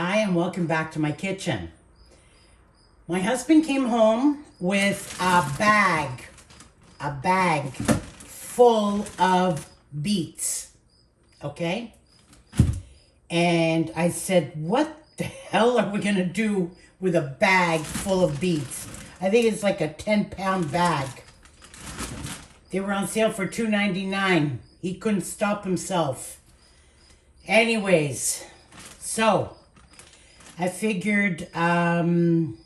Hi, and welcome back to my kitchen. My husband came home with a bag full of beets, okay? And I said, what the hell are we gonna do with a bag full of beets? I think it's like a 10-pound bag. They were on sale for $2.99. He couldn't stop himself. Anyways, so I figured I'm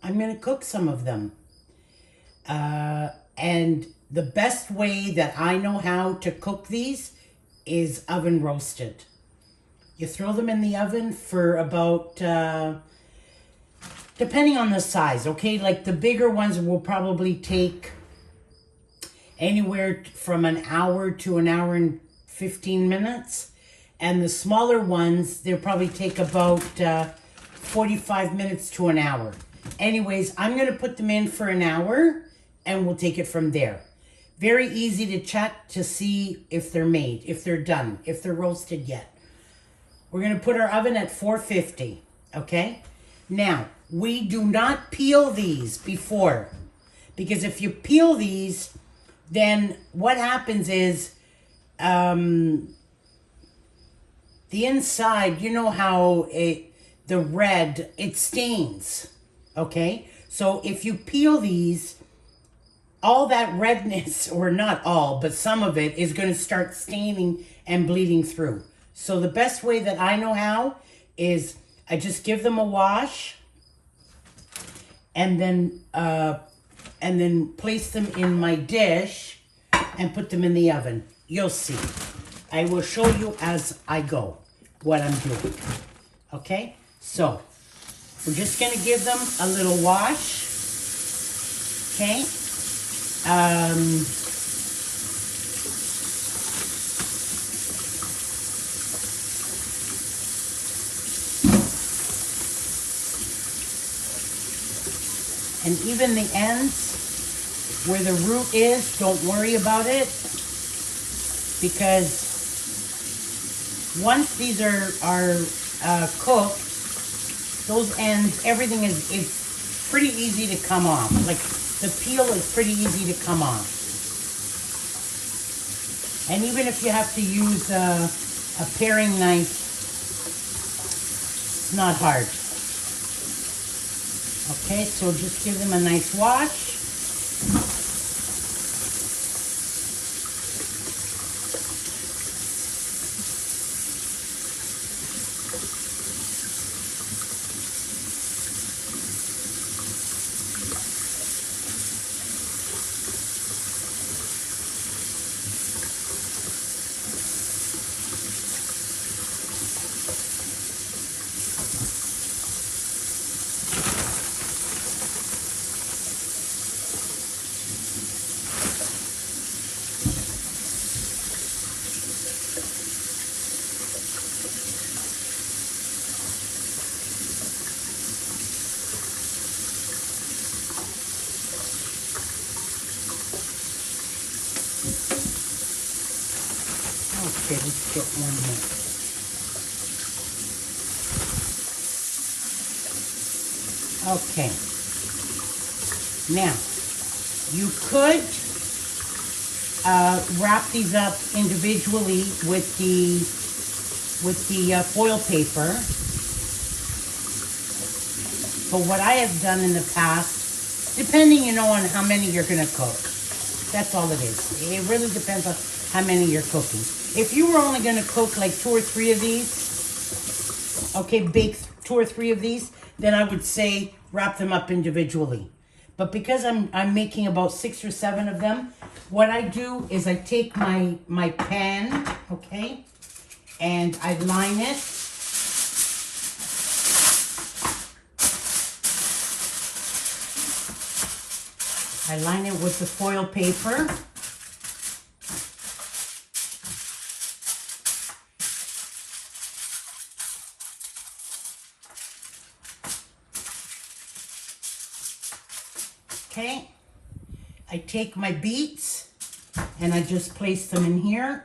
going to cook some of them. And the best way that I know how to cook these is oven roasted. You throw them in the oven for about, depending on the size, okay? Like the bigger ones will probably take anywhere from an hour to an hour and 15 minutes. And the smaller ones, they'll probably take about 45 minutes to an hour. Anyways, I'm going to put them in for an hour and we'll take it from there. Very easy to check to see if they're made, if they're done, if they're roasted yet. We're going to put our oven at 450, okay? Now, we do not peel these before, because if you peel these, then what happens is the inside, you know how the red, it stains, okay? So if you peel these, all that redness, or not all, but some of it is going to start staining and bleeding through. So the best way that I know how is I just give them a wash and then place them in my dish and put them in the oven. You'll see. I will show you as I go what I'm doing. Okay? So, we're just going to give them a little wash. Okay? And even the ends, where the root is, don't worry about it, because once these are cooked, those ends, everything is pretty easy to come off. Like the peel is pretty easy to come off. And even if you have to use a paring knife, it's not hard. Okay, so just give them a nice wash. Okay, let's get one more. Okay. Now, you could wrap these up individually with the foil paper. But what I have done in the past, depending, on how many you're going to cook. That's all it is. It really depends on how many you're cooking. If you were only going to cook like 2 or 3 of these, okay, bake 2 or 3 of these, then I would say wrap them up individually. But because I'm making about 6 or 7 of them, what I do is I take my pan, okay, and I line it. I line it with the foil paper. Okay, I take my beets and I just place them in here.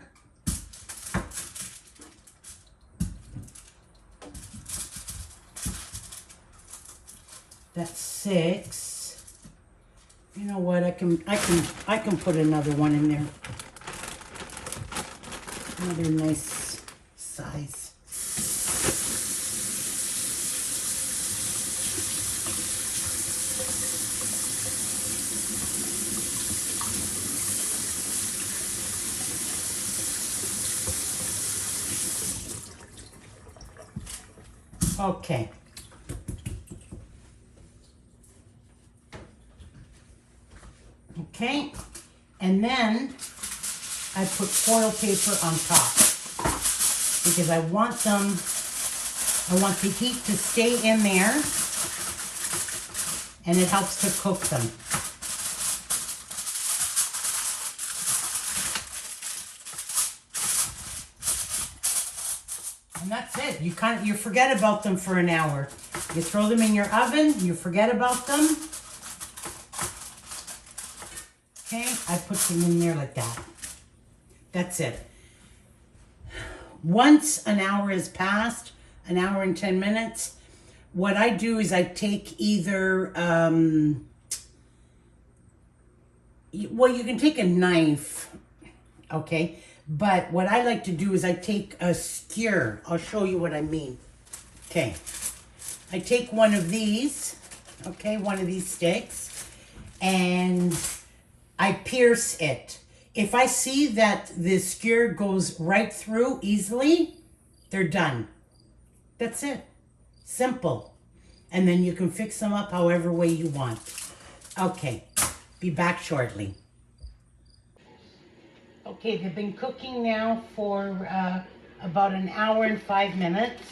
That's 6. You know what? I can put another one in there. Another nice size. Okay. Okay, and then I put foil paper on top because I want the heat to stay in there and it helps to cook them. And that's it. You forget about them for an hour. You throw them in your oven, you forget about them. Okay, I put them in there like that. That's it. Once an hour has passed, an hour and 10 minutes, what I do is I take either, well, you can take a knife, okay? But what I like to do is I take a skewer. I'll show you what I mean. Okay, I take one of these, okay, one of these sticks, and I pierce it. If I see that the skewer goes right through easily, they're done. That's it. Simple. And then you can fix them up however way you want. Okay, be back shortly. Okay, they've been cooking now for about an hour and 5 minutes.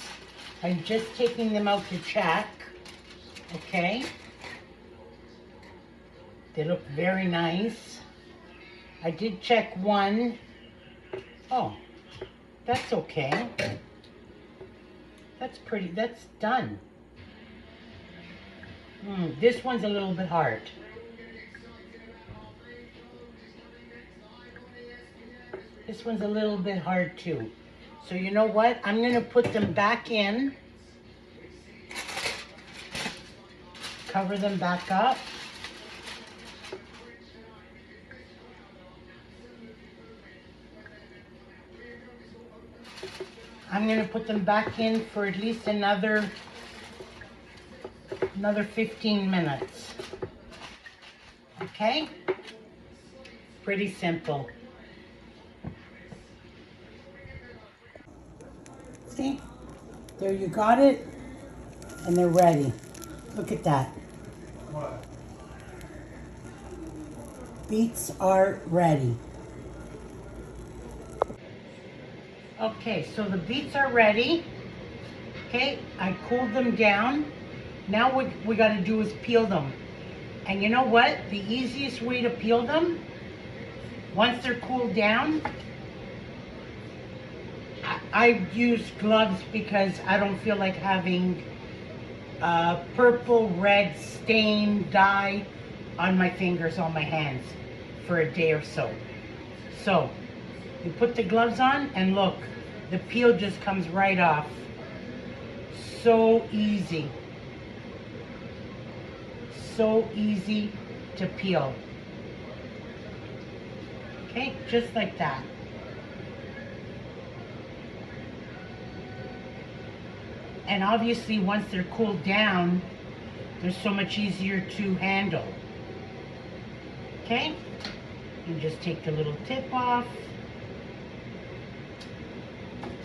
I'm just taking them out to check. Okay. They look very nice. I did check one. Oh, that's okay. That's pretty, that's done. This one's a little bit hard. This one's a little bit hard too. So you know what? I'm gonna put them back in. Cover them back up. I'm going to put them back in for at least another 15 minutes. Okay? Pretty simple. See? There you got it. And they're ready. Look at that. What? Beets are ready. Okay, so the beets are ready. Okay, I cooled them down. Now what we got to do is peel them. And you know what? The easiest way to peel them, once they're cooled down, I use gloves because I don't feel like having purple, red stain dye on my fingers, on my hands for a day or so. So you put the gloves on and look, the peel just comes right off. So easy. So easy to peel. Okay, just like that. And obviously once they're cooled down, they're so much easier to handle. Okay, you just take the little tip off.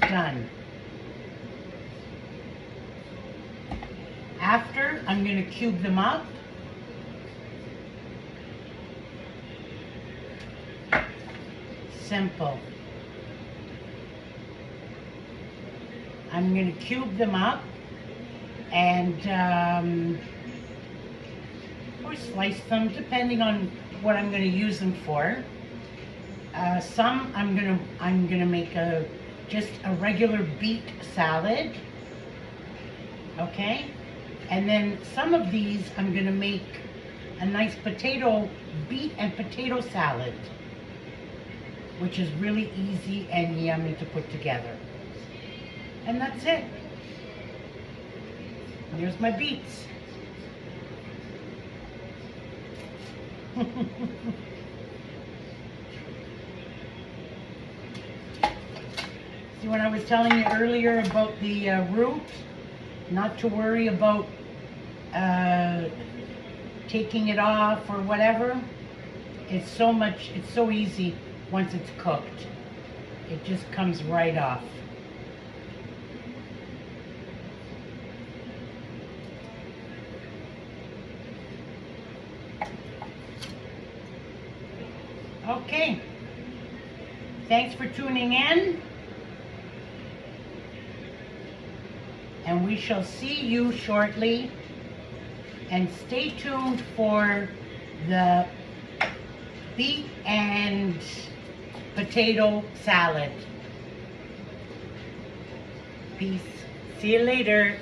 Done. After, I'm going to cube them up. Simple. I'm going to cube them up and or slice them depending on what I'm going to use them for. Some I'm going to make just a regular beet salad. Okay? And then some of these I'm going to make a nice beet and potato salad, which is really easy and yummy to put together. And that's it. Here's my beets. See, when I was telling you earlier about the root, not to worry about taking it off or whatever. It's so easy once it's cooked. It just comes right off. Okay. Thanks for tuning in. And we shall see you shortly. And stay tuned for the beet and potato salad. Peace. See you later.